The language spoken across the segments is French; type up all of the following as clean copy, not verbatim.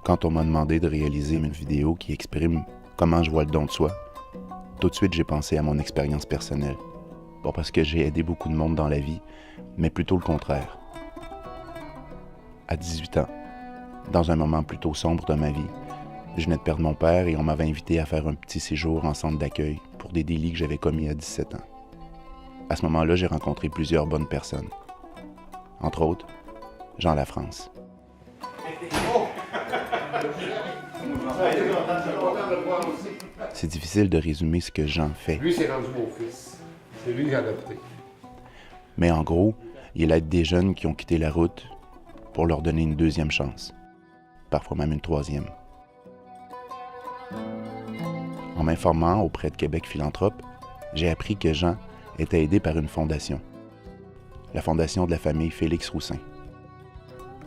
Quand on m'a demandé de réaliser une vidéo qui exprime comment je vois le don de soi, tout de suite j'ai pensé à mon expérience personnelle. Pas parce que j'ai aidé beaucoup de monde dans la vie, mais plutôt le contraire. À 18 ans, dans un moment plutôt sombre de ma vie, je venais de perdre mon père et on m'avait invité à faire un petit séjour en centre d'accueil pour des délits que j'avais commis à 17 ans. À ce moment-là, j'ai rencontré plusieurs bonnes personnes. Entre autres, Jean Lafrance. C'est difficile de résumer ce que Jean fait. Lui, c'est rendu mon fils. C'est lui que j'ai adopté. Mais en gros, il aide des jeunes qui ont quitté la route pour leur donner une deuxième chance. Parfois même une troisième. En m'informant auprès de Québec Philanthrope, j'ai appris que Jean était aidé par une fondation. La fondation de la famille Félix Roussin.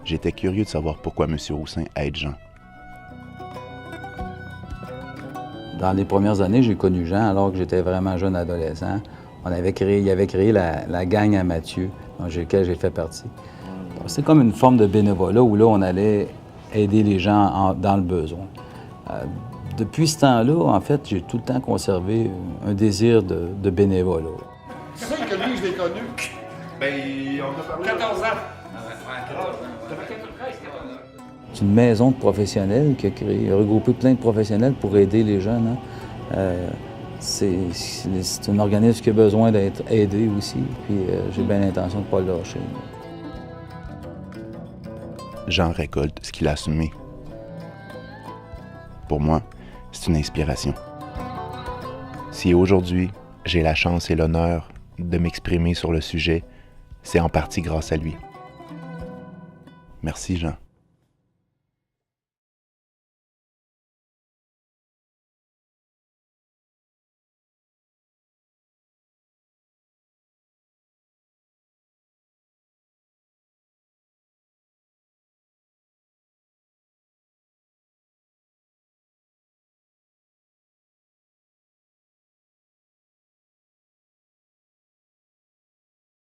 J'étais curieux de savoir pourquoi M. Roussin aide Jean. Dans les premières années, j'ai connu Jean alors que j'étais vraiment jeune adolescent. Il avait créé la gang à Mathieu, dans laquelle j'ai fait partie. C'est comme une forme de bénévolat où là, on allait aider les gens dans le besoin. Depuis ce temps-là, en fait, j'ai tout le temps conservé un désir de bénévolat. Tu sais que lui, je l'ai connu. Ben, on a parlé. 14 ans. C'est une maison de professionnels qui a regroupé plein de professionnels pour aider les jeunes. C'est un organisme qui a besoin d'être aidé aussi, puis j'ai bien l'intention de ne pas le lâcher. Jean récolte ce qu'il a semé. Pour moi, c'est une inspiration. Si aujourd'hui, j'ai la chance et l'honneur de m'exprimer sur le sujet, c'est en partie grâce à lui. Merci, Jean.